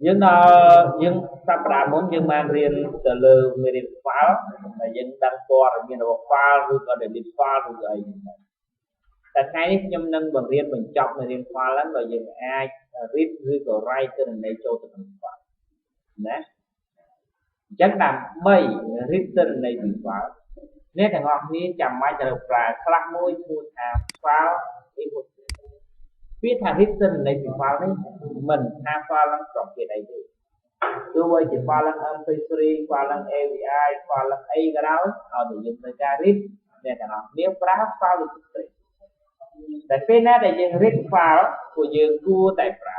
យើងយើងចាប់ផ្ដើមមុនយើងបានរៀនទៅលើមេរៀន file ហើយយើងដឹងព័ត៌មានរបស់ file ឬក៏ delete file ឬក៏អីតែថ្ងៃនេះខ្ញុំនឹងបង្រៀនបញ្ចប់មេរៀន file ហ្នឹងដោយយើងអាច read ឬក៏ write ទិន្នន័យចូលទៅក្នុង file ណាអញ្ចឹងដើម្បី read ទិន្នន័យពី file អ្នកទាំងអស់គ្នាចាំបាច់ត្រូវប្រើខ្លះមួយឈ្មោះថា file input ពាក្យថា read ទិន្នន័យពី file នេះមិនថា file ហ្នឹងប្រភេទអីទេទោះបីជា file ឡើង MP3 file ឡើង AVI file ឡើងអីក៏ដោយឲ្យតែយើងត្រូវការ read អ្នកទាំងអស់គ្នាប្រើ file input តែពេលណាដែលយើង read file ពួកយើងគួរតែប្រើ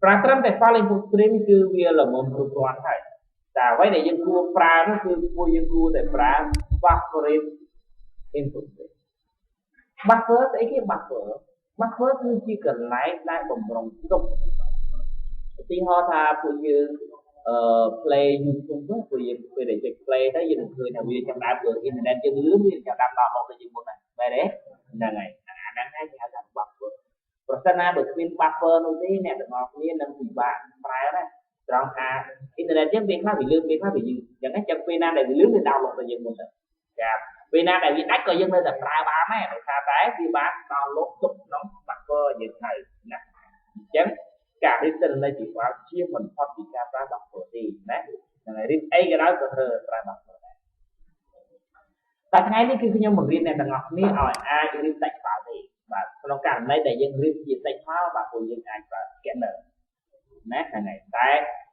ត្រឹមតែ file input stream គឺវាល្មមគ្រប់គ្រាន់ហើយតែអ្វីដែលយើងគួរប្រើនោះគឺពួកយើងគួរតែប្រើ buffer input stream buffer ស្អីគេ buffer គឺជាកន្លែងដែលបំរុងទុកឧទាហរណ៍ថាពួកយើងplay YouTube ពួកយើងពេលដែលចុច play ទៅយើងនឹងឃើញថាវាចាប់ដើមលើអ៊ីនធឺណិតយើងលឿនវាចាប់ដើមដល់ទៅយើងមុនហ្នឹងមែនទេហ្នឹងហើយអាហ្នឹងហើយគេហៅថា buffer ប្រសិនណាបើគ្មាន buffer នោះទេអ្នកទាំងអស់គ្នានឹងពិបាកប្រើណាត្រង់ថាអ៊ីនធឺណិតយើងពេលខ្លះវាលឿនពេលខ្លះវាយឺតអញ្ចឹងចាំពេលណាដែលវាលឿនវាដោនឡូតទៅយើងមុនទៅចាពេលណាដែលវាដាច់ក៏យើងនៅតែប្រើបានដែរដោយសារតែវាបានដោនឡូតទុកក្នុង buffer យើងហើយណាអញ្ចឹងការរៀបទិន្នន័យពី file ជាមិនផុតពីការប្រើ buffer ទេណាហ្នឹងហើយរៀបអីក៏ដោយក៏ត្រូវប្រើ buffer ដែរតែថ្ងៃនេះគឺខ្ញុំបង្រៀនអ្នកទាំងអស់គ្នាឲ្យអាចរៀបសាច់ file ទេបាទក្នុងករណីដែលយើងរៀបជាសាច់ file បាទពួកយើងអាចប្រើ scanner ណាហ្នឹងហើយតែ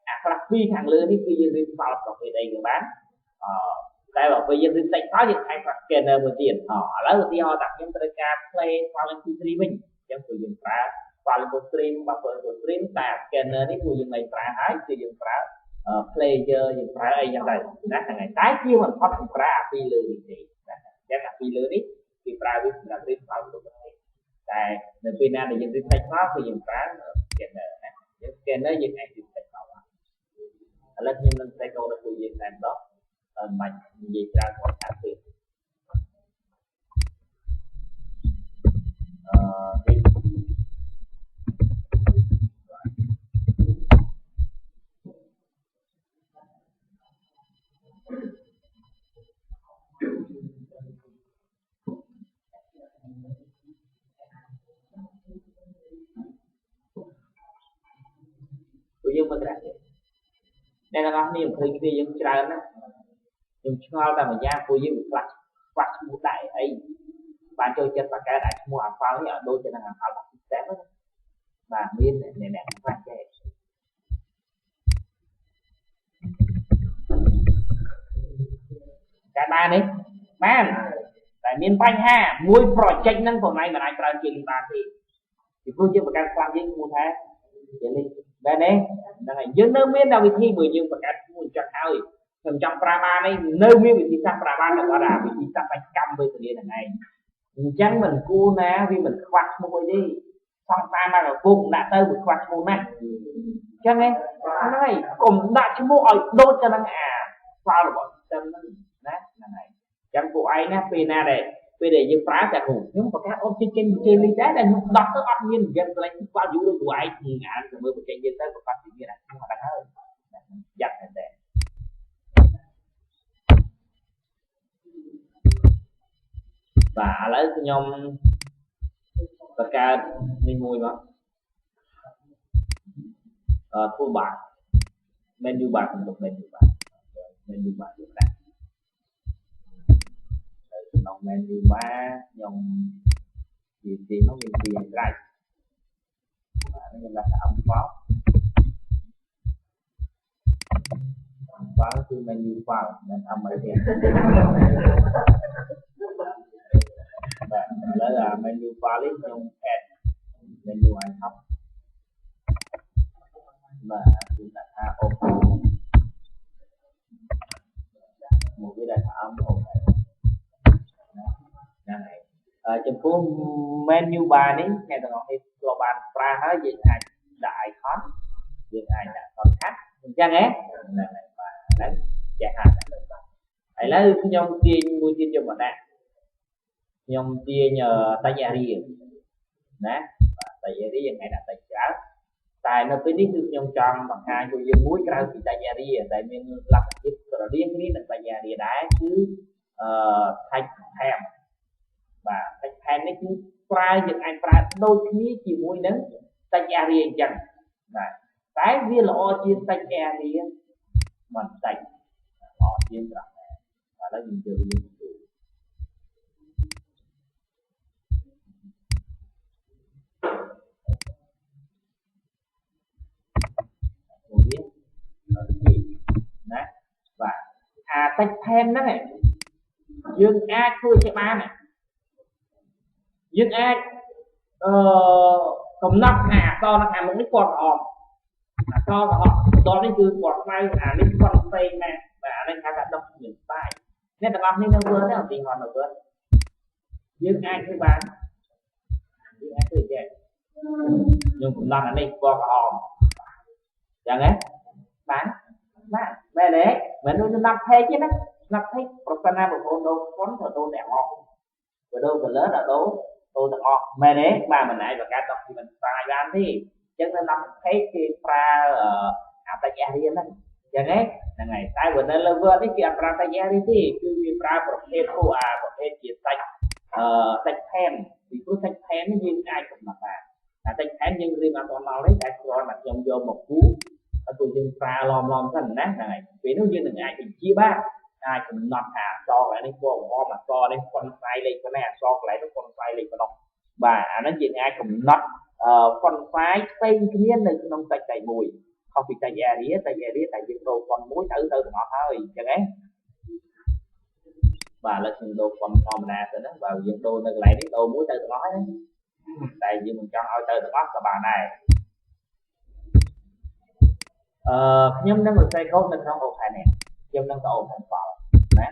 អាខ្លះពីរខាងលើនេះគឺយើងរៀប file ប្រភេទអីក៏បានតែបើពេលយើងរៀបសាច់ file យើងអាចប្រើ scanner មួយទៀតឥឡូវឧទាហរណ៍ថាខ្ញុំត្រូវការ play file mp3 វិញអញ្ចឹងពួកយើងប្រើ file input stream buffer input stream តែ scanner នេះពួកយើងមិនប្រើហើយគឺយើងប្រើ player យើងប្រើអីយ៉ាងដែរណាហ្នឹងហើយតែជាមិនផុតពីប្រើអាពីរលើនេះទេណាអញ្ចឹងអាពីរលើនេះគេប្រើវាសម្រាប់រៀប file ប្រភេទតែនៅពេលណាដែលយើងរៀបសាច់ file គឺយើងប្រើ scanner ណាយើង scanner យើងអាចរៀបសាច់ file បានឥឡូវខ្ញុំនឹងតែកូនរបស់យើងតែម្ដងមិននិយាយច្រើនគាត់ថាទេពួកយើងមិនត្រូវទេអ្នកទាំងអស់គ្នាឃើញគ្នាយើងច្រើនណាខ្ញុំឆ្ងល់តែម្យ៉ាងពួកយើងខ្លះខ្វះឈ្មោះដែរអីបានចូលចិត្តបកកើតអាចឈ្មោះអាហ្វាល់នេះឲ្យដូចទៅនឹងអាហ្វាល់របស់ system ណាបាទមានអ្នកខ្លះចេះការដែរនេះបានតែមានបញ្ហាមួយ project ហ្នឹងខ្លួនឯងមិនអាចប្រើជាលីបានទេពីព្រោះយើងបង្កើតខ្លះយើងឈ្មោះថាជាលីមែនទេហ្នឹងហើយយើងនៅមានតែវិធីមួយយើងបង្កើតឈ្មោះចុចឲ្យខ្ញុំចង់ប្រើបាននេះនៅមានវិធីសាស្ត្រប្រើបានតែគាត់អាវិធីសាស្ត្របាច់កម្មវេទនាហ្នឹងឯងអញ្ចឹងមិនគួរណាវាមិនខ្វះឈ្មោះអីទេសង្សារមកឪពុកដាក់ទៅវាខ្វះឈ្មោះណាស់អញ្ចឹងហ្នឹងហើយកុំដាក់ឈ្មោះឲ្យដូចទៅនឹងអាហ្វាល់របស់ system ហ្នឹងណាហ្នឹងហើយអញ្ចឹងពួកឯងណាពេលណាដែលពេលដែលយើងប្រើតែខ្ញុំបង្កើត object ចេញពីលីដែរតែខ្ញុំដោះទៅអត់មាន get select file view ដូចពួកឯងអានទៅមើលបញ្ចេញយើងទៅប្រកាសពីមានអាឈ្មោះអត់ហើយយ៉ាប់តែបាទឥឡូវខ្ញុំបង្កើតនេះមួយមកtoolbar menu bar ក្នុង menu bar យកដាក់នៅក្នុង menu bar ខ្ញុំនិយាយទីនោះមានពីយ៉ាងក្រៅបាទខ្ញុំដាក់ថា file គឺ menu file មិនអមទេបាទឥឡូវអា menu file នេះខ្ញុំ add menu item បាទគឺដាក់ថា open មកវាដាក់ថា open ហ្នឹងហើយចំពោះ menu bar នេះអ្នកទាំងអស់គ្នាក៏បានប្រើហើយយើងអាចដាក់ icon យើងអាចដាក់ shortcut អញ្ចឹងហ៎ហ្នឹងហើយបាទហ្នឹងចេះហាត់ឥឡូវខ្ញុំទាញមួយទៀតយកមកដាក់ខ្ញុំទាញសាច់អារីណាបាទសាច់អារីយើងអាចដាក់សាច់ច្រើន tại nó tới đi từ nhông tròn bằng hai của dương muối cái thì tại nhà đi tại mình lập cái rồi riêng cái là tại nhà đi đá chứ thành thèm và thành thèm nó cứ prai những anh prai đôi khi chỉ muối nắng tại nhà đi chẳng này cái viên lọ chia tại nhà đi mình tại họ chia ra và nó nhìn từ và tách thêm đó này dương a thôi cái ba này dương a cầm nắp to nó một cái quạt hòm to họ đó đi từ quạt tay lên con tay nè và lên khá là độc những tay nên là bạn nên nó vừa đó thì hoàn vừa dương a cái ba dương a thôi vậy nhưng cũng đang ở đây quạt hòm chẳng ấy bán mẹ đấy mẹ nuôi nắp thế chứ đó nắp thế prosana của cô đâu con của tôi đẹp ngon và đâu vừa lớn là đâu tôi thật ngon mẹ đấy ba mình này và cả đọc thì mình xài ra đi chân nó nắp thế khi fra tại nhà đi lên chẳng ấy là ngày tại vừa nên level đi kia fra tại nhà đi thì cứ fra protein của protein chia sạch sạch thêm thì cứ sạch thêm nó như ai cũng mặc sạch thêm nhưng riêng an toàn nào đấy tại rồi mặt dòng vô một cú tôi dừng pha lom cái nát này vì nếu như đừng ai thì chia ba ai cũng nọt so lại đến qua mà so đến con sai lên cái này so lại nó con sai lên cái đó và nó chỉ ai cũng nọt con phái tây kia này nó tay tay mùi không bị tay đi tại vì đồ con muối từ nó thôi chẳng ấy và là những đồ con nè rồi nó vào những đồ nó lại đến đồ muối từ nó đấy tại vì mình cho ao từ nó các bà này nhưng nó mình xây code nó không ổn này nhưng nó có ổn thành phở nè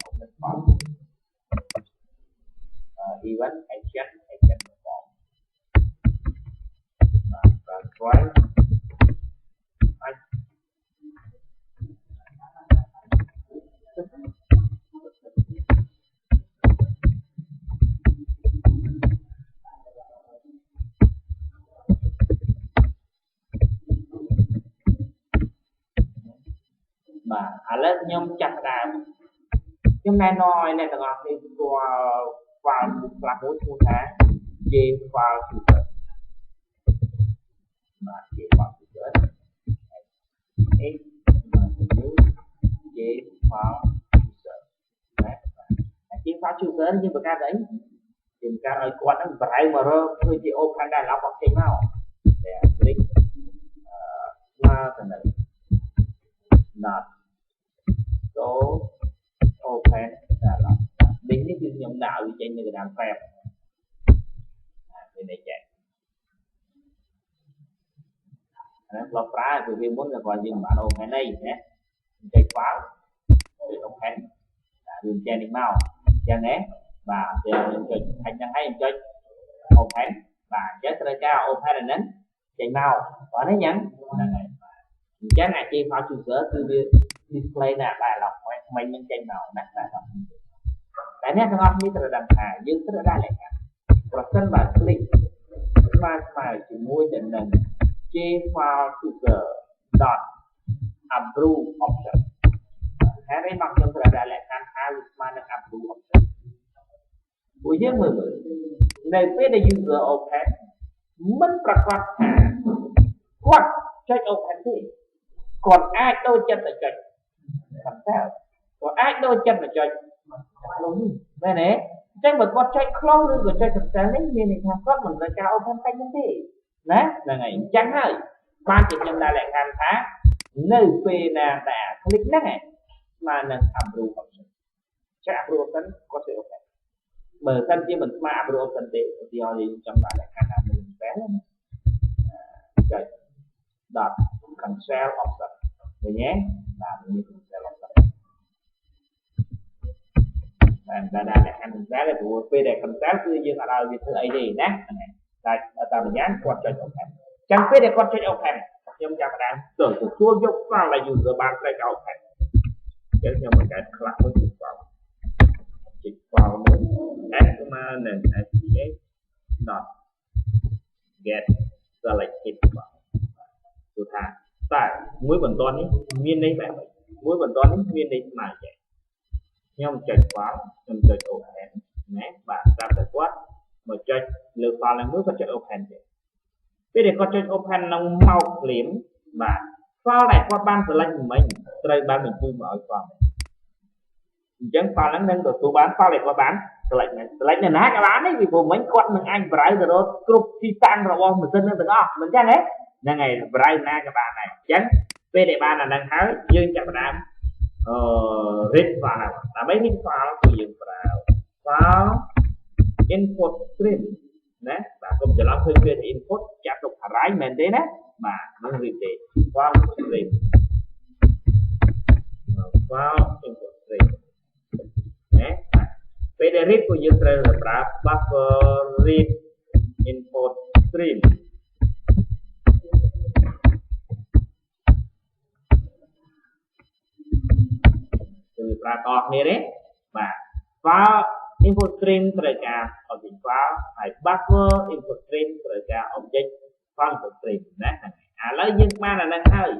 ổn thành phở event action form và quay mà lên nhóm chặt đàm nhưng này nói này là ngọc thì qua là mỗi thu tháng chia qua chủ sở mà chia qua chủ sở x mà chia qua chủ sở chia qua chủ sở nhưng mà cái đấy thì cái này quan nó phải mà rồi tôi chỉ ô khăn đài lọc hoặc thế nào để click mà cái này not so open dialog đến cái chương nhóm đạo trên người làm phép bên này chạy nó phá từ viên muốn là gọi dừng bản open này nhé chạy khóa để open đường trên đi mau chân đấy và đường thành chân hay chơi open và chết ra cao open là nến chạy mau có nó nhắn cái này chi phao chủ sở từ display là bài lọc mình trên màu đặt bài lọc cái này không như là đằng nhưng rất là đa lệ và sân và click mà chỉ mua định nền chi phao chủ sở dot approve option cái này mặc trong là đa lệ ăn mà được approve option buổi dưới 10 này phía đây user open mấtประกอบquạt cho open thì còn ai đôi chân là chơi làm sao còn ai đôi chân là chơi luôn đây này chắc mà con chơi clone rồi chơi thực tế lấy như này thằng con mình là cao open tay như thế đấy là ngày trắng ơi ba chị nhân đại lại khám phá nơi về là đã click này mà là approve option chắc approve option có thể open bởi thân chứ mình mà approve option thì họ gì trong đại lại khám phá mình bé lắm chơi dot cancel option rồi nhé và như cancel option và đây là anh cancel là của PD cancel cứ như là đâu như thứ ấy đi nè đây là tao mình dán quạt cho open chẳng PD quạt cho open nhưng chẳng phải đang tưởng từ chua dốc vào là user ban cái open chứ nhưng mà cái class mới chỉ vào muốn command and sps dot get selected គឺថាតែមួយបន្តនេះមានន័យបែបនេះមួយបន្តនេះមានន័យស្មើចេះខ្ញុំចុច file ខ្ញុំចុច open ណាបាទស្រាប់តែគាត់មកចុចលើ file ហ្នឹងមួយគាត់ចុច open ទេពេលដែលគាត់ចុច open ក្នុងមកភ្លាមបាទ file ដែលគាត់បាន select មិញត្រូវបានបញ្ជូនមកឲ្យគាត់អញ្ចឹង file ហ្នឹងនឹងទទួលបាន file ដែលគាត់បាន select នៅណាក៏បាននេះពីព្រោះមិញគាត់នឹងអាច browse ទៅរកគ្រប់ទីតាំងរបស់ម៉ាស៊ីនហ្នឹងទាំងអស់មិនអញ្ចឹងហ៎ហ្នឹងហើយ browse ណាក៏បានដែរអញ្ចឹងពេលដែលបានអាហ្នឹងហើយយើងចាប់ផ្ដើមread file ដើម្បី read file គឺយើងប្រើ file input stream ណាបាទកុំច្រឡំឃើញវា input ចាប់ទុក array មែនទេណាបាទនឹង read ទេ file stream file input stream ណាពេលដែល read គឺយើងត្រូវប្រើ buffer read input stream គឺប្រើតគ្នាទេបាទ file input stream ត្រូវការ object file ហើយ buffer input stream ត្រូវការ object file input stream ណាឥឡូវយើងបានអាហ្នឹងហើយ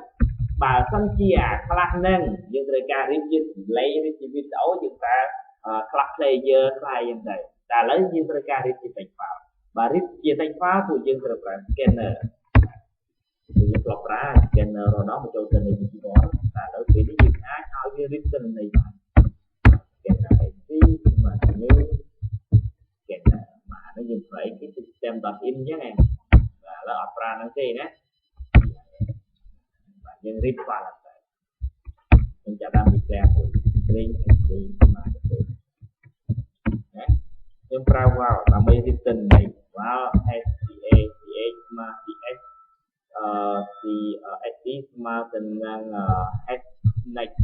បើសិនជាអាខ្លះហ្នឹងយើងត្រូវការ read ជា delay ឬជា video យើងប្រើខ្លះ player ខ្លះយ៉ាងទៅតែឥឡូវយើងត្រូវការ read ជា text file បើ read ជា text file ពួកយើងត្រូវប្រើ scanner គឺយើងធ្លាប់ប្រើ scanner រដល់មកចូលទៅនៃ keyboard តែឥឡូវពេលនេះយើងអាចឲ្យវា read ទៅនៃបាន scanner XT ស្មើនឹង scanner បាទនេះយើងប្រើ system.in អញ្ចឹងណាបាទឥឡូវអត់ប្រើហ្នឹងទេណាបាទយើង read file ទៅខ្ញុំចាប់តាម declare មួយ string XT ស្មើនឹងណាយើងប្រើ wow ដើម្បី return នៃ wow SPA PH ស្មើ PH CST ស្មើទៅនឹង S next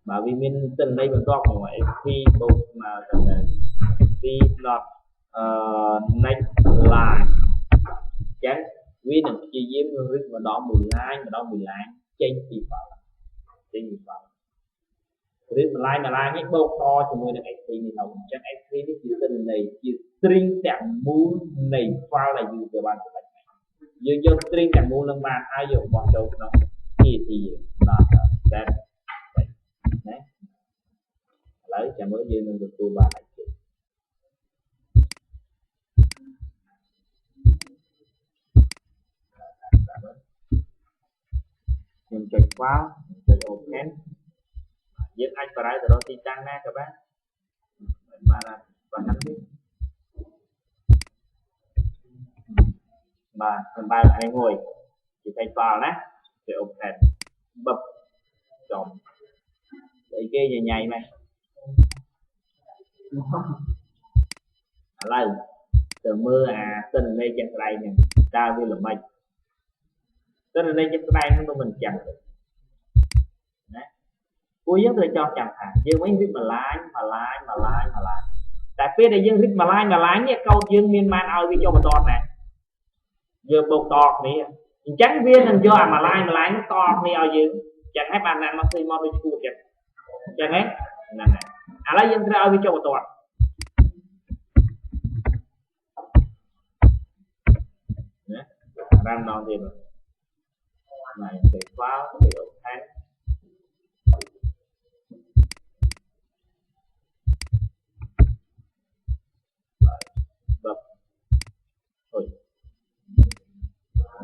បើវាមានទិន្នន័យបន្ទាប់មក XP បូកស្មើទៅនឹង C dot next line អញ្ចឹងវានឹងព្យាយាមរឹតម្ដងមួយ line ចេញពី file ឬមួយ line នេះបូកតជាមួយនឹង XP នេះទៅអញ្ចឹង XP នេះជាទិន្នន័យជា string ទាំងមូលនៃ file ដែល user បានសម្រេចយើងយក string ទាំងមូលនឹងបានហើយយកបោះចូលក្នុង TT ដល់តែណាឥឡូវចាំមើលយើងនឹងទទួលបានអីគេខ្ញុំចុច file ចុច open យើងអាចបរើទៅរកទីតាំងណាក៏បានមិនបានប៉ុណ្ណឹងទេបាទខ្ញុំបើកឲ្យមួយជា text file ណាចុច open បបចំអីគេញញៃមែនឥឡូវទៅមើលអាទិន្នន័យជាក់ស្ដែងហ្នឹងតើវាល្មិចទិន្នន័យជាក់ស្ដែងហ្នឹងមិនចឹងទេណាពួកយើងត្រូវចង់ចាំថាយើងវិញរៀបមួយឡាញតែពេលដែលយើងរៀបមួយឡាញនេះកូដយើងមានបានឲ្យវាចុះបន្តណាយើងបូកតគ្នាអញ្ចឹងវានឹងយកអាមួយឡាញហ្នឹងតគ្នាឲ្យយើងចឹងហើយបានណាមកឃើញមកដូចគួរចឹងហ្នឹងហើយឥឡូវយើងត្រូវឲ្យវាចុះបន្តណារ៉ាំដល់ទៀតណាទៅ file ទៅ open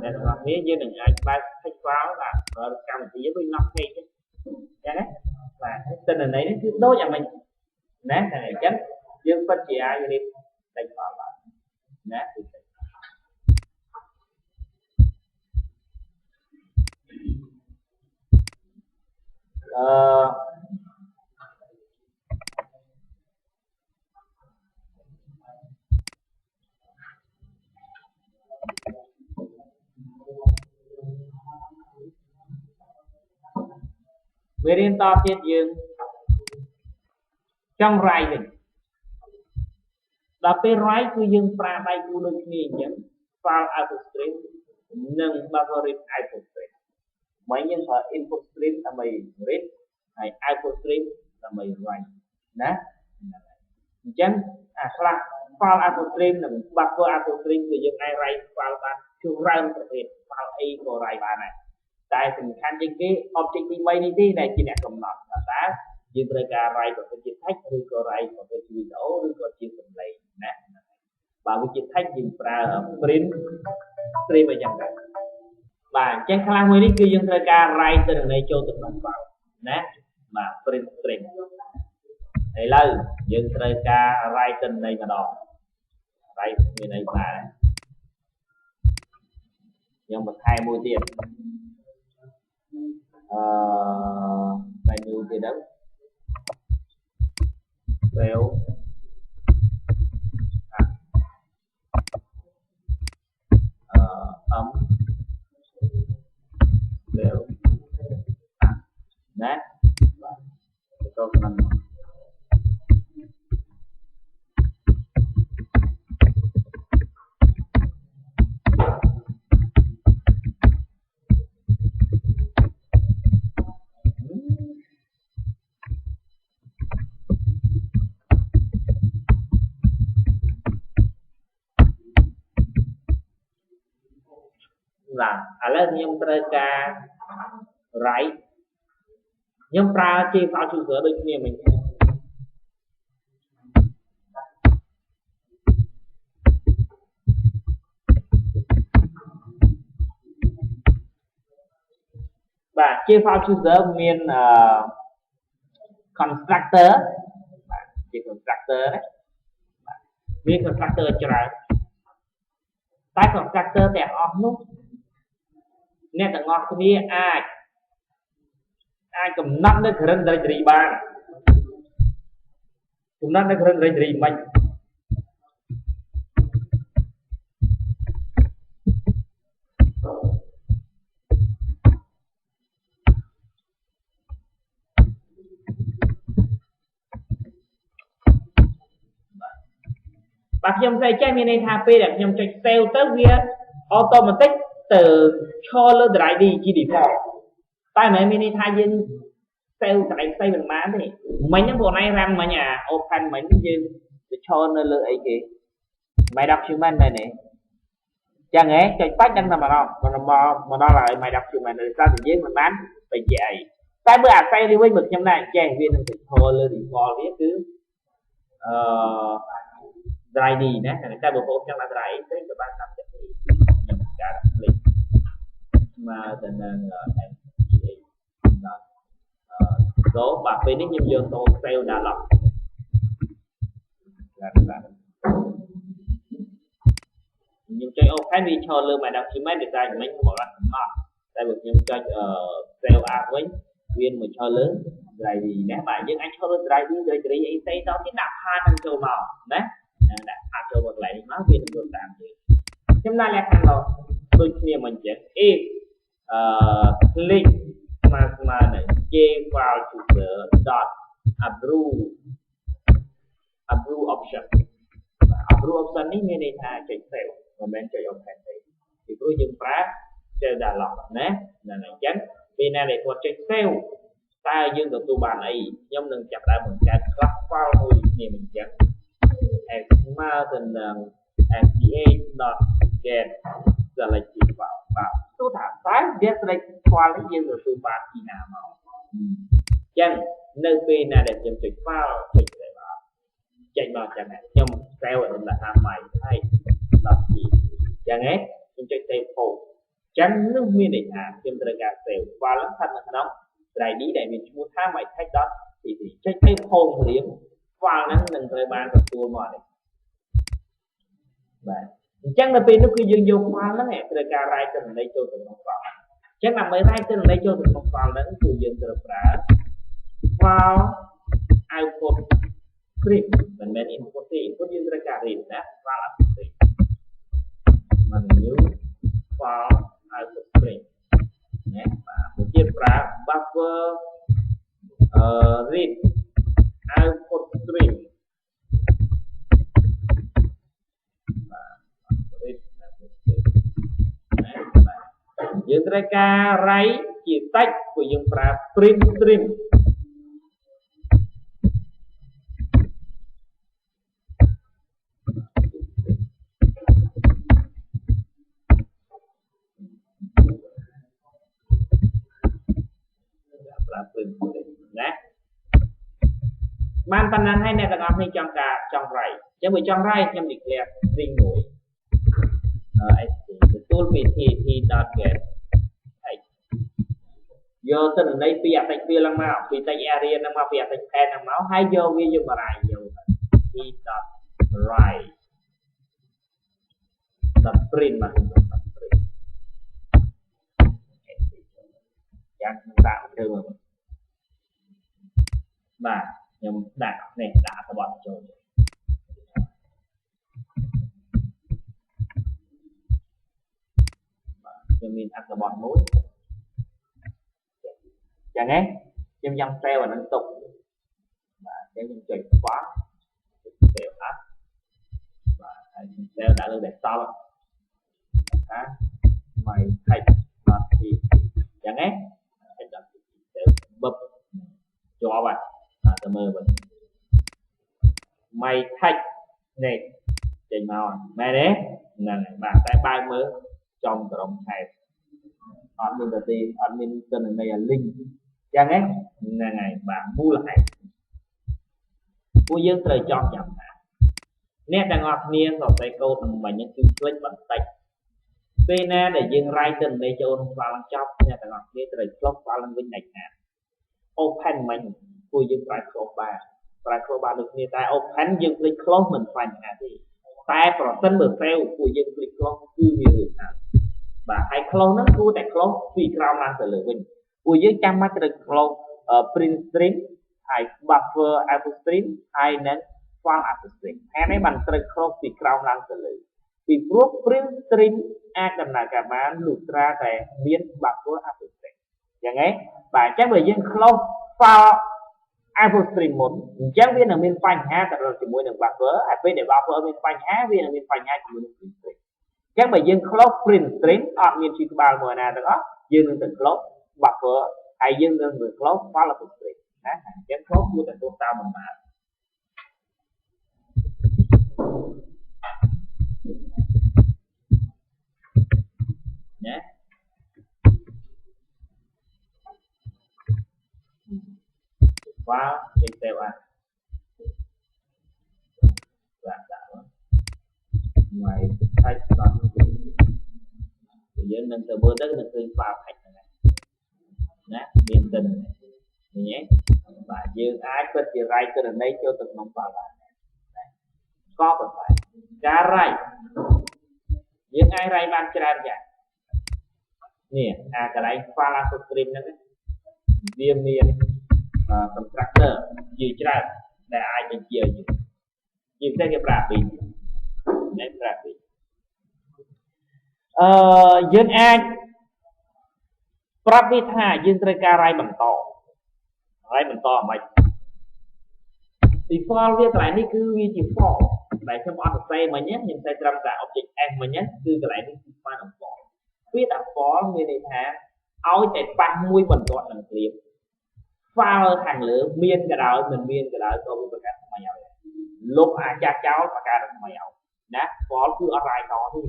អ្នកទាំងអស់គ្នាយើងនឹងអាចបើក text file បាទបើកម្មវិធីដូច knock page អញ្ចឹងណាបាទទិន្នន័យនេះគឺដូចអាមិញណាហ្នឹងអញ្ចឹងយើងពិតជាអាចរៀប text file បានណាវារៀនតទៀតយើងចង់ write វិញដល់ពេល write គឺយើងប្រើដៃគូដូចគ្នាអញ្ចឹង file output stream និង buffer read output stream មកយើងប្រើ input stream ដើម្បី read ហើយ output stream ដើម្បី write ណាអញ្ចឹងអាខ្លះ file auto stream និង buffer auto stream គឺយើងអាច write file បានច្រើនប្រភេទ file អីក៏ write បានដែរតែសំខាន់ជាងគេ object ទី3នេះទេដែលជាអ្នកកំណត់ថាតើយើងត្រូវការ write ប្រភេទជា text ឬក៏ write ប្រភេទជា video ឬក៏ជាសំឡេងណាបើវាជា text យើងប្រើ print stream អញ្ចឹងដែរបាទអញ្ចឹងខ្លះមួយនេះគឺយើងត្រូវការ write ទៅនឹងចូលទៅក្នុង file ណាបាទ print stream ឥឡូវយើងត្រូវការ write ទៅនៃម្ដង write មានអីបាទយើងបន្ថែមមួយទៀតmenu ទៀតហ្នឹង save save ណាបាទចូលក្នុងបាទឥឡូវខ្ញុំត្រូវការ write ខ្ញុំប្រើ JFile Chooser ដូចគ្នាមិញបាទ JFile Chooser មានconstructor បាទជា constructor ណាមាន constructor ច្រើនតែ constructor ទាំងអស់នោះអ្នកទាំងអស់គ្នាអាចកំណត់នៅ current directory បានកំណត់នៅ current directory មិនបាទខ្ញុំស្អីចេះមានន័យថាពេលដែលខ្ញុំចុច save ទៅវា automatic ទៅឈរលើ drive ជា default តែមិនមានន័យថាយើង save កន្លែងផ្សេងមិនបានទេមិញហ្នឹងបងឯងរាំមិញអា open មិញយើងទៅឈរនៅលើអីគេ my document មែនទេចឹងហ៎ចុចបាច់ដឹងតែមកដល់ហើយ my document ឬសារតែយើងមិនបានបញ្ជាក់អីតែមើលអា save នេះវិញមកខ្ញុំដែរចេះវានឹងទៅឈរលើ default វាគឺdrive នេះណាតែបងប្អូនចង់ដាក់ drive ផ្សេងក៏បានតាមចិត្តខ្ញុំការ click មកទៅនឹង số បាទពេលនេះខ្ញុំយក save dialog ខ្ញុំចុច open វាឈរលើ my document ដូចតែមិញខ្ញុំអត់កំណត់តែបើខ្ញុំចុច save as វិញវាមកឈរលើ drive ណាបាទយើងអាចឈរលើ drive directory អីផ្សេងតទៀតដាក់ path នឹងចូលមកណាដាក់ path ចូលមកកន្លែងនេះមកវានឹងចូលតាមយើងខ្ញុំដាក់លក្ខខណ្ឌដូចគ្នាមកអញ្ចឹង if click ស្មើនឹង JFile Chooser approve option approve option នេះមានន័យថាចុច save មិនមែនចុច open ទេពីព្រោះយើងប្រើ save dialog ណាហ្នឹងអញ្ចឹងពេលណាដែលគាត់ចុច save តើយើងទទួលបានអីខ្ញុំនឹងចាប់ដើមបង្កើត class file មួយគ្នាអញ្ចឹង ស្មើទៅនឹង fth.get select file បាទទោះថាតែវា select file នេះយើងទទួលបានពីណាមកអញ្ចឹងនៅពេលណាដែលខ្ញុំចុច file ចុច save ចេញមកចឹងខ្ញុំ save ឲ្យដាក់ថា my type.g ចឹងហ៎ខ្ញុំចុច save post ចឹងនោះមានន័យថាខ្ញុំត្រូវការ save file ស្ថិតនៅក្នុង drive ដែលមានឈ្មោះថា my type.cc ចុច save post ព្រាម file ហ្នឹងនឹងត្រូវបានទទួលមកនេះបាទអញ្ចឹងនៅពេលនោះគឺយើងយក file ហ្នឹងត្រូវការ write ទៅនៃចូលទៅក្នុង file អញ្ចឹងដើម្បី write ទៅនៃចូលទៅក្នុង file ហ្នឹងគឺយើងត្រូវប្រើ file output string មិនមែន input ទេ input យើងត្រូវការ read ណា file output string មក new file output string ណាបាទមួយទៀតប្រើ buffer read output string យើងត្រូវការ write ជា text ព្រោះយើងប្រើ print string បានប៉ុណ្ណឹងហើយអ្នកទាំងអស់គ្នាចង់ការចង់រៃអញ្ចឹងបើចង់រៃខ្ញុំ declare string មួយទទួលពី tt.get ហើយយកទិន្នន័យពីអតិថិជនឡើងមកពី text area ហ្នឹងមកពីអតិថិជនហ្នឹងមកហើយយកវាយកមករៃយក t.write print មក print យ៉ាងដាក់ទៅមើលបាទខ្ញុំដាក់នេះដាក់អត្ថបទចូលខ្ញុំមានអត្ថបទមួយយ៉ាងហ្នឹងខ្ញុំចង់ save អានឹងទុកបាទអញ្ចឹងខ្ញុំចុចស្វា save up បាទហើយខ្ញុំ save ដាក់លើ desktop ថា my text.pt យ៉ាងហ្នឹង text.pt បបជាប់ហើយទៅមើលវិញ my text នេះចេញមកមែនទេហ្នឹងហើយបាទតែបើកមើលចំក្រុម type អត់មានទៅទីអត់មានទិន្នន័យ link ចឹងហ្នឹងហើយបាទមូលហេតុពួកយើងត្រូវចង់ចាំថាអ្នកទាំងអស់គ្នាសរសេរកូដមិញគឺคลิกបន្តិចពេលណាដែលយើង write ទិន្នន័យចូលក្នុង file ចប់អ្នកទាំងអស់គ្នាត្រូវ close file នឹងវិញដាច់ខាត open មិញពួកយើងប្រើ close បានដូចគ្នាតែ open យើង click close មិនបញ្ហាទេតែប្រសិនបើ save ពួកយើង click close គឺវារឿងខាតបាទហើយ close ហ្នឹងគួរតែ close ពីក្រោមឡើងទៅលើវិញពួកយើងចាំបាច់ត្រូវ close print string ហើយ buffer auto string ហើយនឹង file auto string ហើយនេះបានត្រូវ close ពីក្រោមឡើងទៅលើពីព្រោះ print string អាចដំណើរការបានលុះត្រាតែមាន buffer auto string យ៉ាងហ្នឹងបាទអញ្ចឹងបើយើង close file auto string មុនអញ្ចឹងវានឹងមានបញ្ហាទៅជាមួយនឹង buffer ហើយពេលដែល buffer មានបញ្ហាវានឹងមានបញ្ហាជាមួយនឹង print string អញ្ចឹងបើយើង close print string អត់មានជីក្បាលមួយណាទាំងអស់យើងនឹងទៅ close buffer ហើយយើងនឹងទៅ close file auto string ណាអញ្ចឹង close គួរតែចូលតាមបំណានណាfile ចេញ save បានដាក់មក my text.pt យើងនឹងទៅមើលទៅនឹងឃើញ file text ហ្នឹងណាមានទិន្នន័យឃើញទេបាទយើងអាចពិតជា write ទិន្នន័យចូលទៅក្នុង file បានណាក៏ប៉ុន្តែការ write យើងអាច write បានច្រើនយ៉ាងនេះអាកន្លែង file auto string ហ្នឹងវាមាន constructor ជាច្រើនដែលអាចបញ្ជាយើងជាពិសេសគេប្រើពីនេះប្រើពីយើងអាចប្រាប់វាថាយើងត្រូវការ write បន្តអ្ហ្មិច default វាកន្លែងនេះគឺវាជា for ដែលខ្ញុំអត់សរសេរមិញខ្ញុំតែត្រឹមតែ object s មិញគឺកន្លែងនេះគឺស្មើនឹង for វាថា for មានន័យថាឲ្យតែប៉ះមួយបន្ទាត់នឹងគ្រាម file ខាងលើមានក៏ដោយមិនមានក៏ដោយក៏វាបង្កើតថ្មីឲ្យលុបអាចាស់ចោលបង្កើតថ្មីឲ្យណា for គឺអត់ write តទេ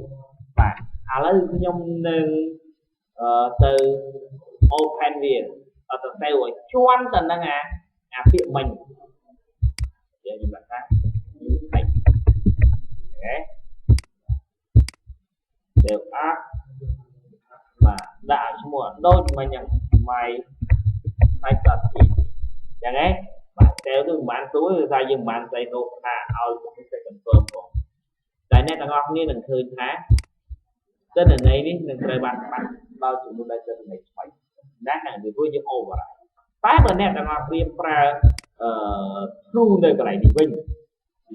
បាទឥឡូវខ្ញុំនឹងទៅ open វាអត់ទៅឲ្យជន់ទៅនឹងអាពាក្យមិញយើងនិយាយថា new text អូខេ save up បាទដាក់ឈ្មោះដូចមិញហ្នឹង my text.pt ចឹងហ៎បាទ save ទៅមិនបានទួយថាយើងមិនបានស្អីទៅថាឲ្យខ្ញុំទៅ confirm ផងតែអ្នកទាំងអស់គ្នានឹងឃើញថាទិន្នន័យនេះនឹងត្រូវបានបាត់ដល់ជាមួយនឹងទិន្នន័យថ្មីណាស់ពីព្រោះយើង override តែបើអ្នកទាំងអស់គ្នាប្រើ true នៅកន្លែងនេះវិញ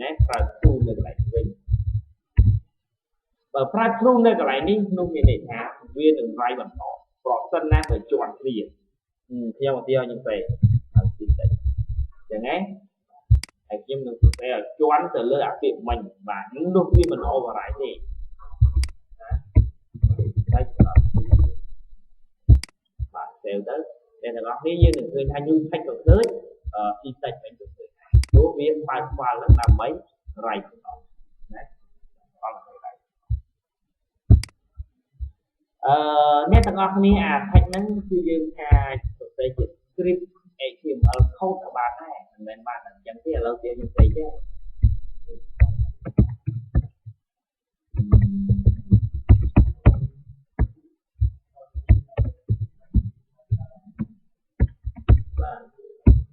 ណាប្រើ true នៅកន្លែងនេះវិញបើប្រើ true នៅកន្លែងនេះនោះមានន័យថាវានឹង write បន្តប្រសិនណាបើជាន់គ្នាខ្ញុំឧទាហរណ៍ខ្ញុំទៅឲ្យទីតិចចឹងហ៎ហើយខ្ញុំនឹងសរសេរឲ្យជាន់ទៅលើអាពាក្យមិញបាទនោះវាមិន override ទេបាទ save ទៅតែទាំងអស់គ្នាយើងនឹងឃើញថា new text ក៏ឃើញទីតិចវិញក៏ឃើញព្រោះវាបើក file ហ្នឹងដើម្បី write បន្តណាបងwrite អ្នកទាំងអស់គ្នាអា text ហ្នឹងគឺយើងអាចសរសេរជា script HTML code ក៏បានដែរ men bạn chẳng tiếc là lâu tiền như vậy chứ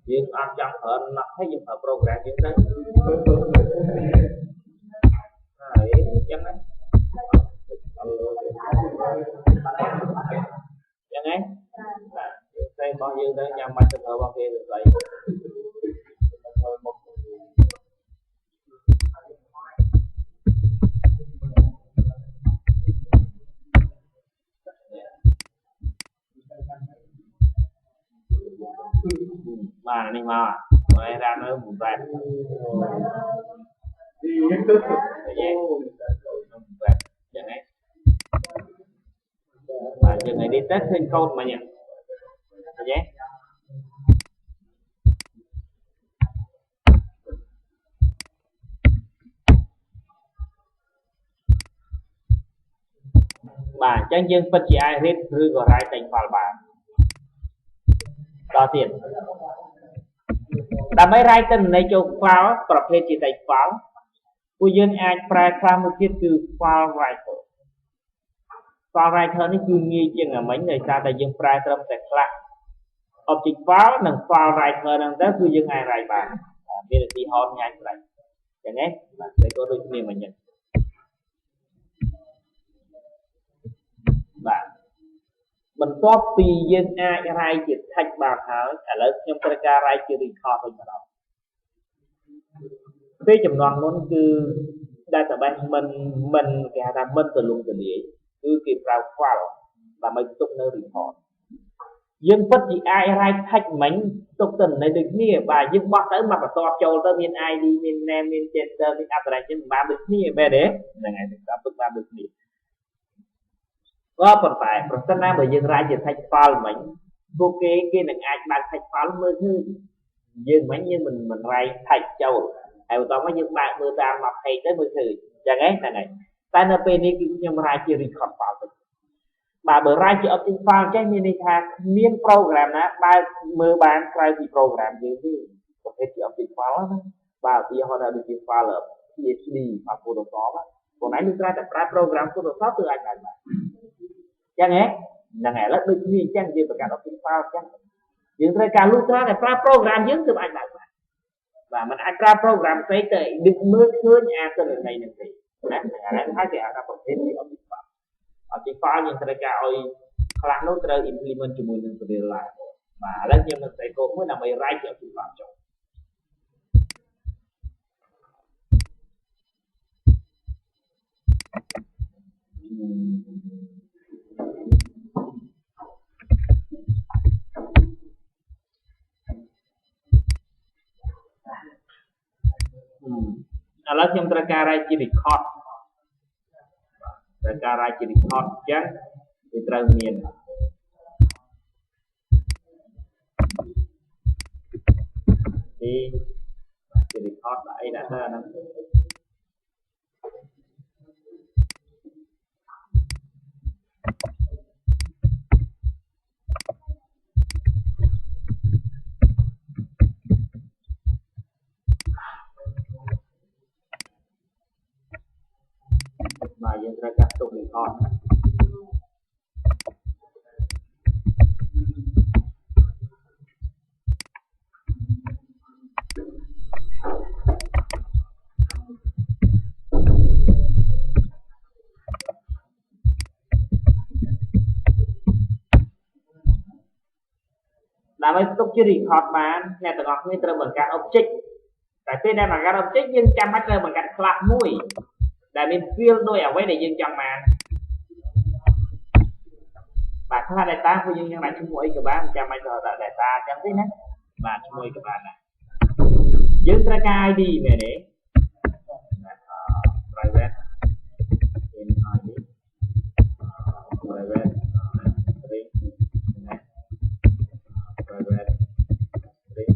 dương ăn trong ở nắp thấy dương ở program dương đấy đấy chẳng đấy chẳng ấy đây bao nhiêu đấy nhà máy ở bao nhiêu được vậy mà này mà ngoài ra nó một vài chẳng ấy mà chừng này đi Tết thêm con mà nhỉ nhé bà chẳng dương phân chỉ ai hết rư gọi hai thành phạt bà đo tiền đã mấy rai tên này cho pháo tập hệ chỉ thành pháo của dân ai pra tham một thiết cứ pháo writer pháo writer này cứ nghi chừng là mấy người ta tại dân pra trâm tại khác object pháo nâng pháo writer nâng đó cứ dân ai rai bà bây giờ thì họ nhanh lại chẳng ấy là sẽ có đôi khi mà nhận bạn mình có vì dân ai rai chỉ thạch bà tháo à lớn nhưng ta ca rai chỉ record thôi mà đó cái chùm non muốn cứ database mình cái là mình từ luôn từ địa cứ kịp ra file và mình tục nơi report dân phát chỉ ai rai thạch mảnh tục tình này được nghe và dân bắt tới mặt là to châu tới miền ID miền Nam miền Chester miền Atlanta trên ba được nghe về đấy là ngày được ta bước ba được nghe có phần phải phần nam bởi dân ra chỉ thạch file mảnh ok cái này ai đang thạch file mới thôi dân mảnh như mình ra thạch châu ai tao mới dân bạn mưa ta mặc hay tới mưa thử chẳng ấy là này ta nó bên này nhưng mà ra chỉ record file bà bởi ra chỉ ở trên file cái như này tha miên program á ba mưa bán try thì program như thế có thể chỉ ở trên file đó bà thì họ đã được trên file ở PhD và Photoshop còn nãy mình ra đặt program Photoshop từ anh này chẳng ấy là ngày lớp được như chẳng gì tất cả nó trên file chẳng nhưng ra cả lúc ra là program dưới từ anh này và mình ai ra program tới tới được mưa khơi nhà từ này này thì là thấy cái ở phần thêm thì ở trên file nhưng thật ra ơi là nóត្រូវ implement ជាមួយនឹង real life បាទឥឡូវខ្ញុំនឹងសេកូដមួយដើម្បី write ជា file ចូលឥឡូវខ្ញុំត្រូវការ write ជា record ត្រូវការ write ជា record អញ្ចឹងវាត្រូវមានជា record làអីដាក់ទៅអាហ្នឹងបាទយើងត្រូវកាត់ទុក record ដើម្បីទុកជា record បានអ្នកទាំងអស់គ្នាត្រូវបង្កើត object តែពេលដែលបង្កើត object យើងចាំបាច់ត្រូវបង្កើត class មួយដែលមាន field ដោយអ្វីដែលយើងចង់បានបាទ class data គឺយើងនឹងដាក់ឈ្មោះអីក៏បានចាំបាច់ត្រូវដាក់ data អញ្ចឹងទេណាបាទឈ្មោះអីក៏បានដែរយើងត្រូវការ ID មែនទេ private in ID private string private string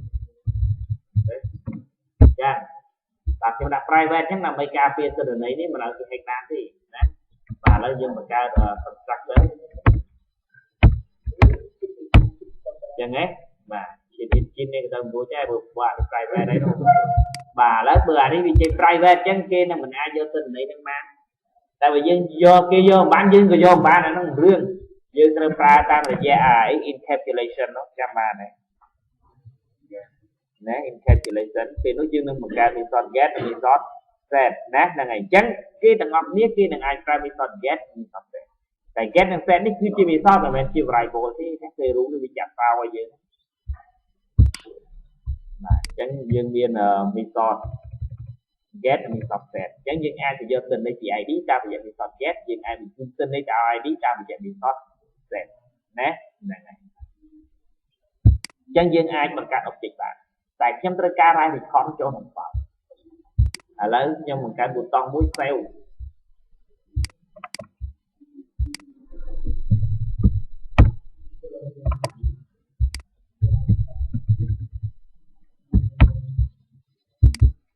ចាបាទខ្ញុំដាក់ private អញ្ចឹងដើម្បីការពារទិន្នន័យនេះមិនឲ្យគេ hack បានទេណាបាទឥឡូវយើងបង្កើត constructor អញ្ចឹងហ៎បាទ chín này cái tầm bố trai vừa qua private đấy đâu bà lấy bữa đi vì chơi private chẳng kia là mình ai vô tình đấy đang mang tại vì dân do kia vô bán dân rồi vô bán là nó riêng dân từ pra tam là giá encapsulation nó chăm mà này nè encapsulation thì nó dương lên một cái resort gas resort set nát là ngày trắng kia thằng ngọc niết kia thằng ai resort gas resort set tại gas thằng set này cứ chỉ resort là mình chỉ vài bộ thì các người rủ nó bị chặt vào vậy chứ trắng dương viên resort gas resort set trắng dương ai thì do tình đây chị ai đi ta bây giờ resort gas dương ai bị tin đây tao ai đi ta bây giờ resort set nè này trắng dương ai bằng cách object bạn tạiខ្ញុំត្រូវការ right record ចូលក្នុង file ឥឡូវខ្ញុំបង្កើត button មួយ save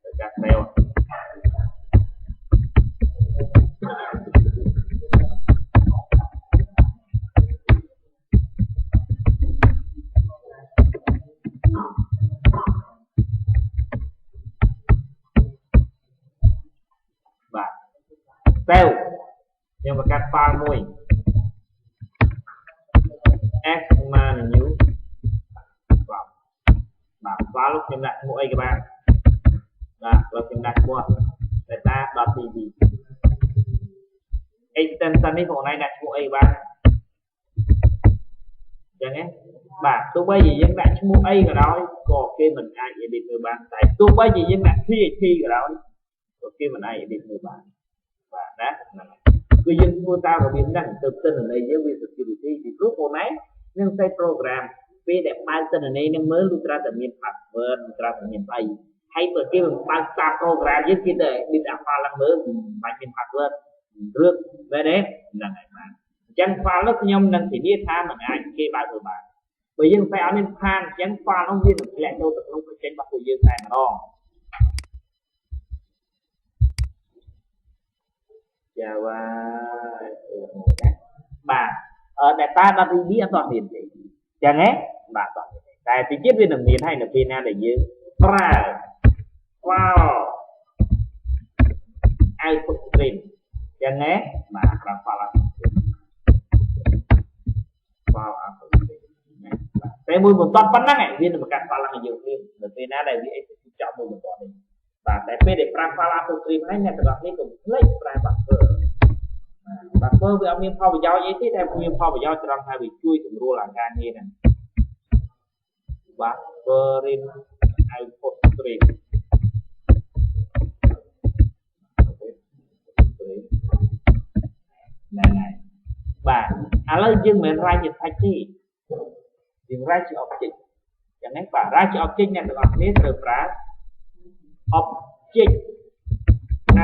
ត្រូវការ save បាទ save ខ្ញុំបង្កើត file មួយ x man new បាទ file ខ្ញុំដាក់ឈ្មោះអីក៏បានបាទខ្ញុំដាក់ឈ្មោះ data.tv extension នេះបងប្អូនដាក់ឈ្មោះអីបានអញ្ចឹងណាបាទទោះបីជាយើងដាក់ឈ្មោះអីក៏ដោយក៏គេមិនអាច edit មើលបានតែទោះបីជាយើងដាក់ PHP ក៏ដោយក៏គេមិនអាច edit មើលបានបាទណាហ្នឹងហើយគឺយើងធ្វើតាមរបៀបហ្នឹងទៅទិន្នន័យយើងវា security ពីព្រោះបងប្អូននឹងសេ program ពេលដែលបើកទិន្នន័យនឹងមើលគឺត្រូវតែមាន password ត្រូវតែមានអីហើយបើគេមិនបើកតាម program យើងគេទៅ edit អា file ឡើងមើលមិនបាច់មាន password រឿងមែនទេហ្នឹងហើយបាទអញ្ចឹង file នោះខ្ញុំនឹងធានាថាមិនអាចគេបើកមើលបានបើយើងតែអត់មានផានអញ្ចឹង file នោះវានឹងធ្លាក់ចូលទៅក្នុង project របស់ពួកយើងតែម្ដងJava បាទdata.tv អត់មានទេអញ្ចឹងហ៎បាទអត់មានទេតែទីទៀតវានឹងមានហើយនៅពេលណាដែលយើងប្រើ file output stream អញ្ចឹងហ៎បាទប្រើ file output stream តែមួយបន្ទាប់ប៉ុណ្ណឹងវានឹងបង្កើត file ឡើងឲ្យយើងមាននៅពេលណាដែលវា execute ចប់មួយបន្ទាប់នេះបាទតែពេលដែលប្រើ file output stream ហើយអ្នកទាំងអស់គ្នាកុំភ្លេចប្រើ buffer buffer វាអត់មានផលប្រយោជន៍អីទេតែមានផលប្រយោជន៍ត្រង់ថាវាជួយសម្រួលអាការងារហ្នឹង buffer in output stream ហ្នឹងហើយបាទឥឡូវយើងមិនមែន write ជា text ទេយើង write ជា object អញ្ចឹងបាទ write ជា object អ្នកទាំងអស់គ្នាត្រូវប្រើ object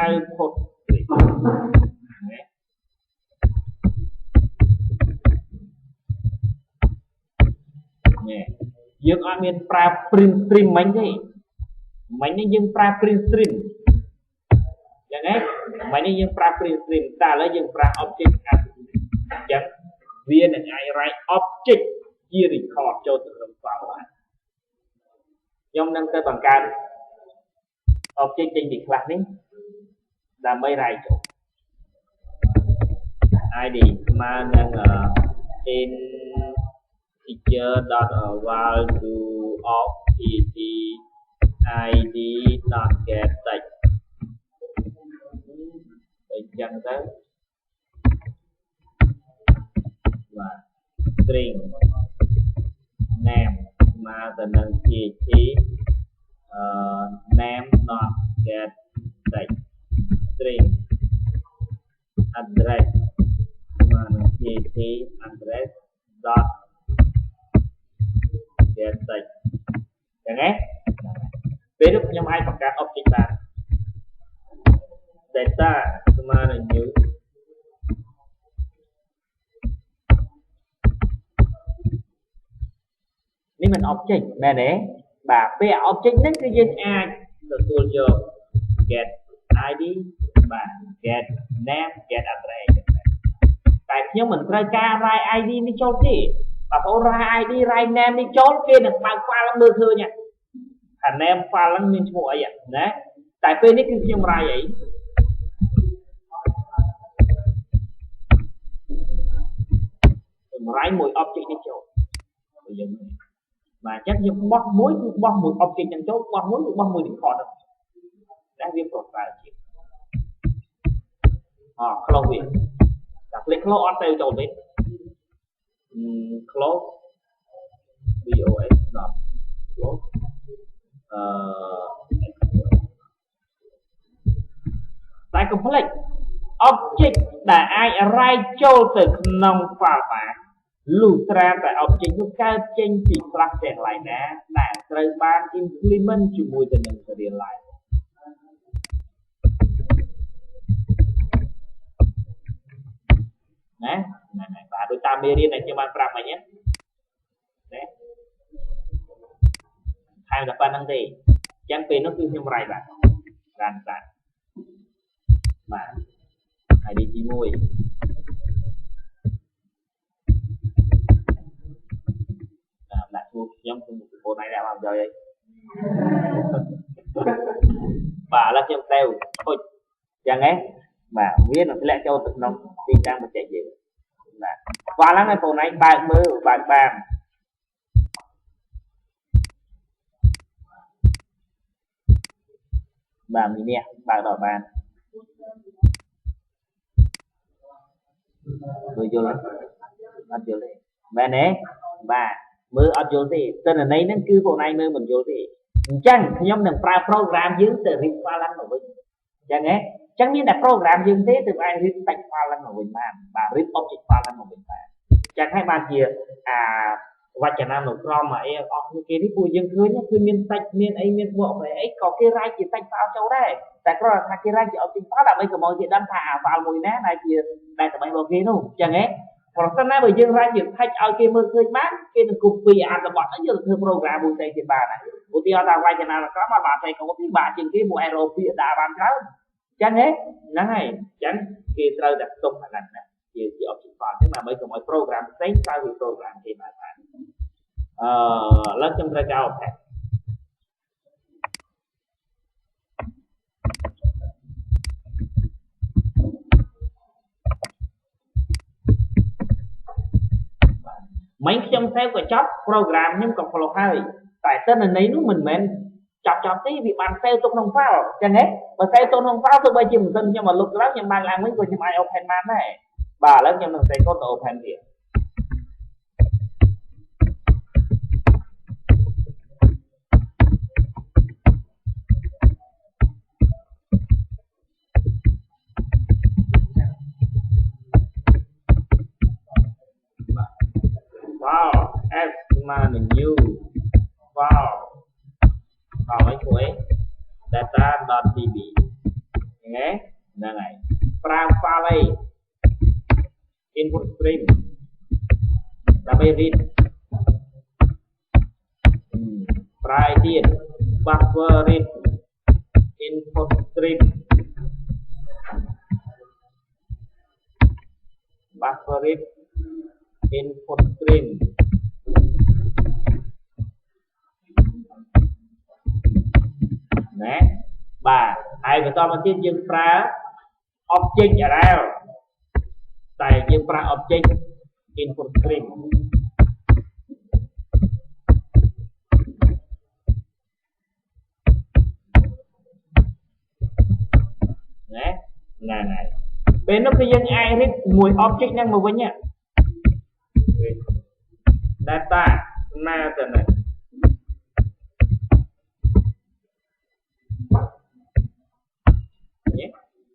output stream យើងអត់មានប្រើ print stream មិញទេមិញនេះយើងប្រើ print stream អញ្ចឹងមិញនេះយើងប្រើ print stream តែឥឡូវយើងប្រើ object output stream អញ្ចឹងវានឹងអាច write object ជា record ចូលទៅក្នុង file បានខ្ញុំនឹងទៅបង្កើត object ចេញពី class នេះដើម្បី write ចូល id ស្មើនឹង integer.value of pt id.get text អញ្ចឹងទៅបាទ string name ស្មើទៅនឹង pt name.get text string address ស្មើនឹង pt address dot get text អញ្ចឹងហ៎ពេលនោះខ្ញុំអាចបង្កើត object បាន data ស្មើនឹង new នេះមិន object មែនទេបាទពេល object ហ្នឹងគឺយើងអាចទទួលយក get id បាទ get name get address តែខ្ញុំមិនត្រូវការ write id នេះចូលទេ bà phố ra ID ra name đi chốt kia được bao qua lắm mưa thưa nha thành em pha lắm mình mua ấy đấy tại vì cái phim ra vậy rải mùi object đi chỗ mà chắc như bóc muối object trong chỗ bóc muối thì khó đâu đã viêm cột vào chị close việc đặt click close on tiêu chỗ đến close VOS dot close tại complex object đã ai write cho từ nông file mà lưu tra tại object nó cao trên thì class sẽ lại đãត្រូវបាន implement ជាមួយទៅនឹង serial line ណាបាទដោយតាមមេរៀនដែលខ្ញុំបានប្រាប់មិញណាថែមតែប៉ុណ្្នឹងទេអញ្ចឹងពេលនោះគឺខ្ញុំ write បាទបានបាទID ទី1ដាក់ជួបខ្ញុំគឺប្រព័ន្ធnàyដាក់មកយកអីបាទឥឡូវខ្ញុំទៅខូចអញ្ចឹងហ៎បាទវានឹងធ្លាក់ចូលទៅក្នុងទីតាំងបច្ចេកយើងបាទបាទឡើងឲ្យប្រព័ន្ធnàyបើកមើលបើកបានបាទមីនេះបើកដល់បានមើលយល់អត់យល់ទេមែនទេបាទមើលអត់យល់ទេទិន្នន័យហ្នឹងគឺពួកណៃមើលមិនយល់ទេអញ្ចឹងខ្ញុំនឹងប្រើ program យើងទៅ read file ឡើងមកវិញអញ្ចឹងហ៎អញ្ចឹងមានតែ program យើងទេទើបអាច read text file ឡើងមកវិញបានបាទ read object file ឡើងមកវិញបានអញ្ចឹងហើយបានជាវចនានុក្រមអីអស់គេនេះពួកយើងឃើញមាន text មានអីមានបកអីក៏គេ write ជា text file ចូលដែរតែគ្រាន់តែថាគេ write ជា object file ដើម្បីកុំឲ្យគេដឹងថាfile មួយណាដែលជាដែលដើម្បីរបស់គេនោះអញ្ចឹងហ៎ប្រសិនណាបើយើង write ជា text ឲ្យគេមើលឃើញបានគេនឹង copy អត្ថបទហ្នឹងយកទៅធ្វើ program មួយផ្សេងទៀតបានហើយឧទាហរណ៍ថាវចនានុក្រមបានតែ copy បាក់ជាងគេមួយ error ពាក្យដាក់បានច្រើនអញ្ចឹងហ៎ហ្នឹងហើយអញ្ចឹងគេត្រូវតែទុកអាហ្នឹងណាជា object file ហ្នឹងដើម្បីកុំឲ្យ program ផ្សេងទៅវា program គេបានឥឡូវខ្ញុំត្រូវការ objectមិញខ្ញុំ save ក៏ចប់ program ខ្ញុំក៏ close ហើយតែទិន្នន័យនោះមិនមែនចប់ទេវាបាន save ទុកក្នុង file អញ្ចឹងហ៎បើ save ទុកក្នុង file ទោះបីជាមិនសិនខ្ញុំមកលុបឡើងខ្ញុំបានឡើងវិញក៏ខ្ញុំអាច open បានដែរបាទឥឡូវខ្ញុំនឹង save code ទៅ open ទៀតnew file vào mấy cuối data.db nghe là này pram file input streamដើម្បីread private buffer read input stream buffer read input stream nè bà ai mà to mà tiên dương pra object ở đâu tại dương pra object input stream nè này bên nó cái dân ai hết mùi object năng mà với nhá data na từ này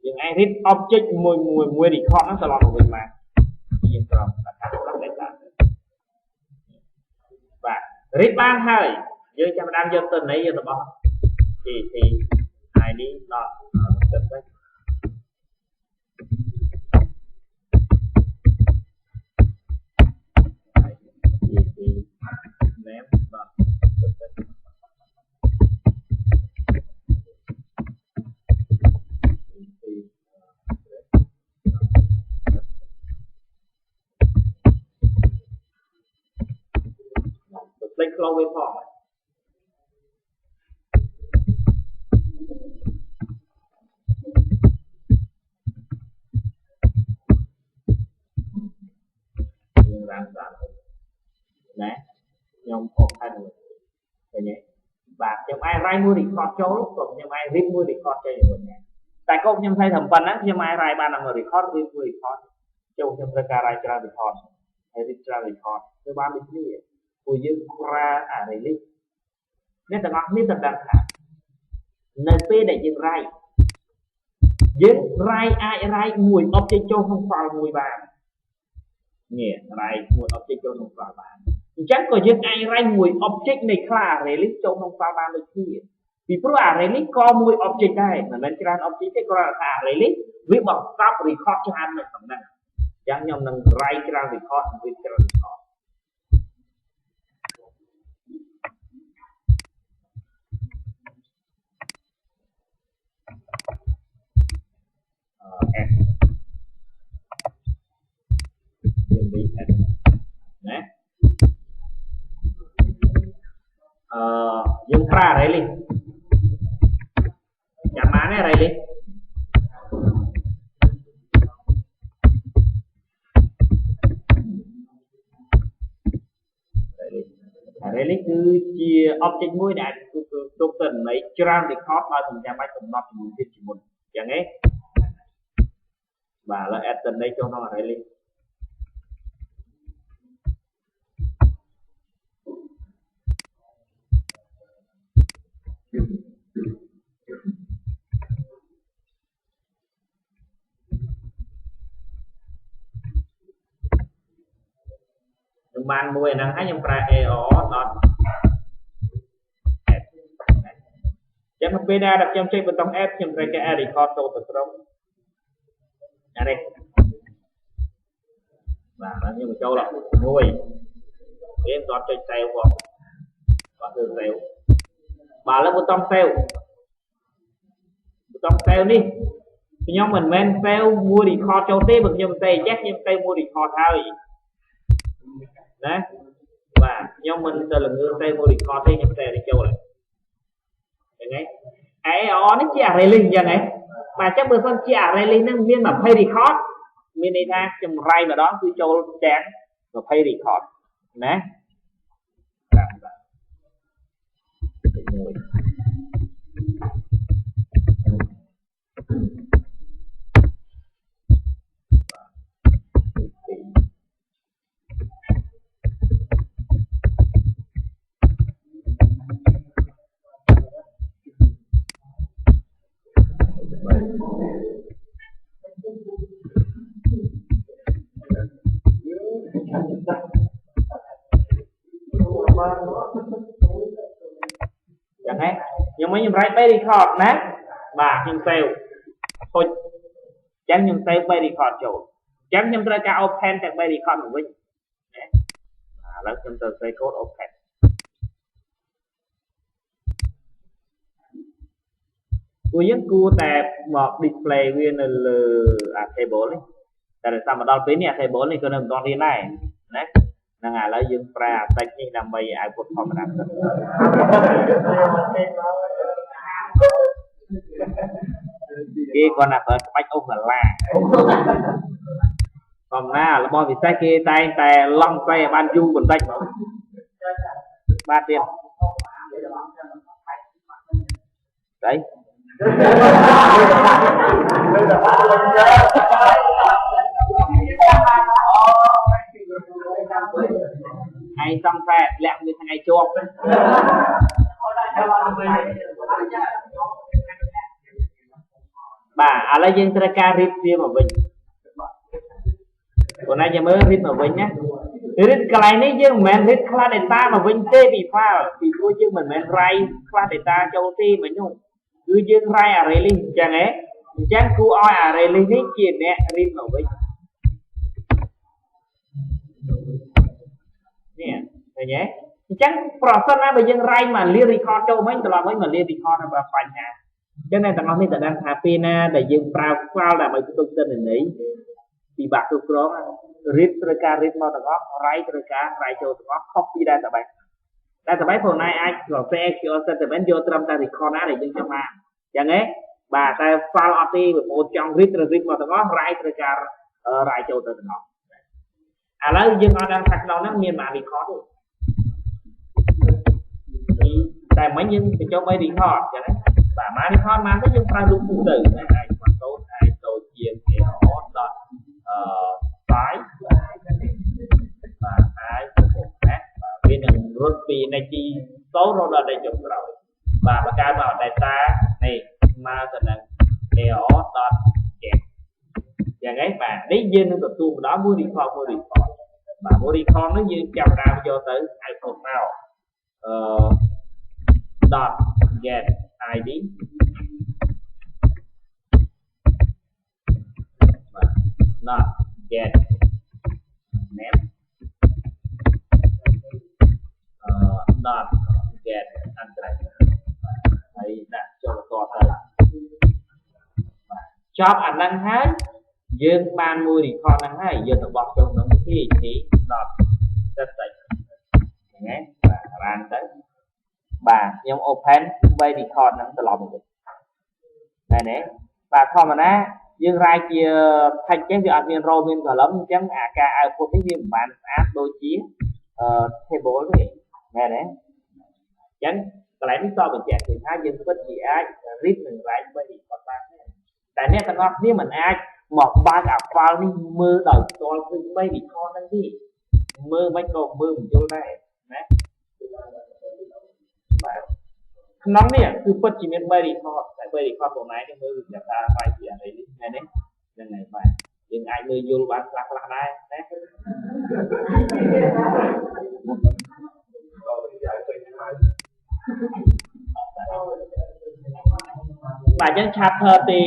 những ai read object mùi record nó sẽ lọt vào mình mà yên tâm là các lắp data và read ban hơi dưới cho đang dân tình ấy giờ bỏ thì ai đi đó tình đấy thì ném đó flow waveform យើងឡើងស្ដាប់ណាខ្ញុំអបថាមួយឃើញទេបាទខ្ញុំអាច write មួយ record ចូលក៏ខ្ញុំអាច read មួយ record ចេញជាមួយដែរតែក៏ខ្ញុំthấyថាប៉ុណ្ណឹងខ្ញុំអាច write បានតែមួយ record read មួយ record ចូលខ្ញុំត្រូវការ write ច្រើន record ហើយ read ច្រើន record គឺបានដូចគ្នាពួកយើងប្រើអា release អ្នកទាំងអស់គ្នាត្រូវដឹងថានៅពេលដែលយើង write យើង write អាច write មួយ object ចូលក្នុង file មួយបាននេះ write មួយ object ចូលក្នុង file បានអញ្ចឹងក៏យើងអាច write មួយ object នៃ class release ចូលក្នុង file បានដូចគ្នាពីព្រោះអា release ក៏មួយ object ដែរមិនមែនច្រើន object ទេគ្រាន់តែថា release វាបង្កប់ record ច្រើននៅក្នុងហ្នឹងអញ្ចឹងខ្ញុំនឹង write ច្រើន record វាច្រើន record S ណាយើងប្រើ release ចាំបានទេ release release គឺជា object មួយដែលទុកទៅនៃច្រើន record ដោយមិនចាំបាច់កំណត់ចំនួនទៀតជាមុនអញ្ចឹងទេបាទឥឡូវ add ទៅនៃចូលក្នុង release ខ្ញុំបានមួយអាហ្នឹងហើយខ្ញុំប្រើ AR.add ចឹងទៅពេលដែលខ្ញុំចុចប៊ូតុង add ខ្ញុំត្រូវការ add record ចូលទៅក្នុងអានេះបាទហើយខ្ញុំបញ្ចូលមួយវាមិនដល់ចុច save ផងបាទគឺ save បាទឥឡូវប៊ូតុង save ប៊ូតុង save នេះខ្ញុំមិនមែន save មួយ record ចូលទេបើខ្ញុំតែចេះខ្ញុំ save មួយ record ហើយណាបាទខ្ញុំមិនទៅល្ងឿ save មួយ record ទេខ្ញុំ save នេះចូលហ្នឹងហ្នឹងហើយនេះជា release អញ្ចឹងហ៎បាទអញ្ចឹងបើសិនជា release ហ្នឹងមាន20 record មានន័យថាចម្រៃម្ដងគឺចូលទាំង20 record ណាមួយយ៉ាងហ៎ខ្ញុំមិនចម្រៃ3 record ណាបាទខ្ញុំ save ហុចអញ្ចឹងខ្ញុំ save 3 record ចូលអញ្ចឹងខ្ញុំត្រូវការ open ទាំង3 record មកវិញណាឥឡូវខ្ញុំទៅ save code open ពួកយើងគួរតែមក display វានៅលើអា table នេះតែតាមមកដល់ពេលនេះអា table នេះក៏នៅមិនទាន់រៀនដែរណាហ្នឹងឥឡូវយើងប្រើអា text នេះដើម្បីឲ្យ output ធម្មតាទៅគេគាត់ណាប្រើក្បាច់អូសកាឡាធម្មតារបស់ពិសេសគេតែងតែឡង់ស្អីឲ្យបានយូរបន្តិចបាទទៀតស្អីថ្ងៃសង្ខែលាក់មួយថ្ងៃជាប់បាទឥឡូវយើងត្រូវការរៀបវាមកវិញព្រោះណាយើងមើលរៀបមកវិញណារៀបកន្លែងនេះយើងមិនមែនរៀប class data មកវិញទេពី file ពីព្រោះយើងមិនមែន write class data ចូលទេមិញនោះគឺយើង write array list អញ្ចឹងហ៎អញ្ចឹងគួរឲ្យ array list នេះជាអ្នករៀបមកវិញនេះឃើញទេអញ្ចឹងប្រសិនណាបើយើង write មកលា record ចូលវិញត្រឡប់វិញមកលា record ទៅបញ្ហាអញ្ចឹងអ្នកទាំងអស់នេះតើដឹងថាពេលណាដែលយើងប្រើ file ដើម្បីផ្ទុកទិន្នន័យពិបាកគ្រប់គ្រង read ត្រូវការ read មកទាំងអស់ write ត្រូវការ write ចូលទាំងអស់ copy database តែតែខ្លួនឯងអាចក៏ PSQL statement យកត្រឹមតែ record ណាដែលយើងចង់បានចឹងហ៎បាទតែ file អត់ទេបងប្អូនចង់ read ត្រូវ read មកទាំងអស់ write ត្រូវការ write ចូលទៅទាំងអស់ឥឡូវយើងអត់ដឹងថាក្នុងហ្នឹងមានបាន record ទេតែមិញយើងបញ្ចូល 3 record ចឹងណាបាទមក record មកទៅយើងប្រើរូបទូទៅណាអាចបន្ទោអាចដូចជា file បាទអាចពុកណាវានឹងរត់ពីនៃទី0រហូតដល់នៃចុងក្រោយបាទបង្កើតមក data នេះមកទៅនឹង AO.get យ៉ាងហ្នឹងបាទនេះយើងនឹងទទួលម្ដងមួយ report មួយ report បាទមួយ report នេះយើងចាប់ដើមយកទៅ output មក.get id បាទ .get name .get address ហើយដាក់ចូលបន្តទៅបាទចប់អាហ្នឹងហើយយើងបានមួយ record ហ្នឹងហើយយើងទៅបោះចូលក្នុង php.static ហ្នឹងបាទបានទៅបាទខ្ញុំ open 3 record ហ្នឹងត្រឡប់មកវិញណែនេះបាទធម្មតាយើងរាយជា text ចឹងវាអត់មាន row មាន column អញ្ចឹងអាការ output នេះវាមិនបានស្អាតដូចជា table ទេមែនទេអញ្ចឹងកន្លែងនេះសល់បញ្ជាក់ឃើញថាយើងពិតជាអាច read និង write 3 record បានតែអ្នកទាំងអស់គ្នាមិនអាចមកបើកអា file នេះមើលដោយផ្ទាល់ឃើញ3 record ហ្នឹងទេមើលមិនក៏មើលមិនយល់ដែរណាបាទក្នុងនេះគឺពិតជាមាន3 record តែ3 record ខ្លួនឯងនេះមើលវាថាបាយជាអីនេះហ្នឹងហើយបាទយើងអាចមើលយល់បានខ្លះៗដែរណាបាទអញ្ចឹង chapter ទី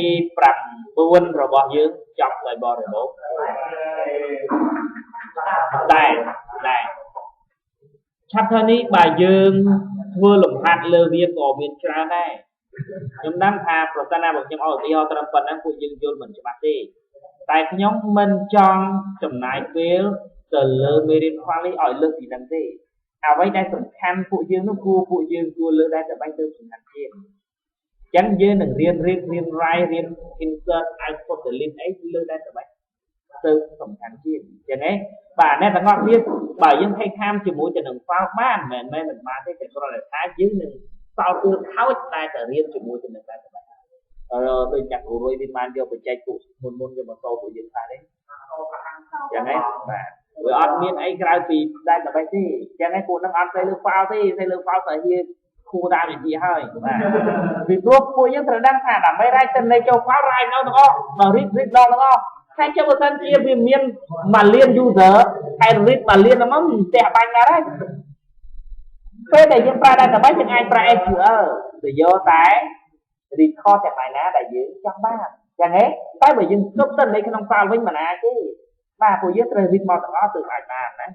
9របស់យើងចប់ដោយបរិបូរណ៍ដែរ chapter នេះបើយើងធ្វើលំហាត់លើវាក៏មានច្រើនដែរខ្ញុំដឹងថាប្រសិនណាបើខ្ញុំឲ្យឧទាហរណ៍ត្រឹមប៉ុណ្ណឹងពួកយើងយល់មិនច្បាស់ទេតែខ្ញុំមិនចង់ចំណាយពេលទៅលើមេរៀនខ្វល់នេះឲ្យលើសពីហ្នឹងទេអ្វីដែលសំខាន់ពួកយើងនោះពួកយើងគួរលើដែរតែបាញ់ទៅសំខាន់ទៀតអញ្ចឹងយើងនឹងរៀន write រៀន insert output delete អីលើដែរតែបាច់ទៅសំខាន់ទៀតអញ្ចឹងហ៎បាទអ្នកទាំងអស់គ្នាបើយើង take time ជាមួយទៅនឹង file បានមិនមែនមិនបានទេតែគ្រាន់តែថាយើងនឹងសល់ពេលខោចតែរៀនជាមួយទៅនឹងដែរតែបាច់ដូចចាក់គ្រូរួយវាបានយកបច្ចេកពុកមុនយកមកតពួកយើងថាទេអញ្ចឹងហ៎បាទវាអត់មានអីក្រៅពីដែរតែបាច់ទេអញ្ចឹងហ៎ពួកនឹងអត់ទៅលើ file ទេទៅលើ file តែវាគួរតាមវិធីហើយបាទពីព្រោះពួកយើងត្រូវដឹងថាដើម្បី write ទៅនៃចូល file write នៅទាំងអស់ដល់ read ដល់ទាំងអស់តែចុះបើសិនជាវាមាន1លាន user ហើយ read 1លានហ្នឹងផ្ទះបាញ់ណាស់ហើយពេលដែលយើងប្រើ database យើងអាចប្រើ SQL ទៅយកតែ record តែបាយណាដែលយើងចង់បានអញ្ចឹងហ៎តែបើយើងស្ទុបទៅនៅក្នុង file វិញមិនអាចទេបាទពួកយើងត្រូវ read មកទាំងអស់ទើបអាចបានណា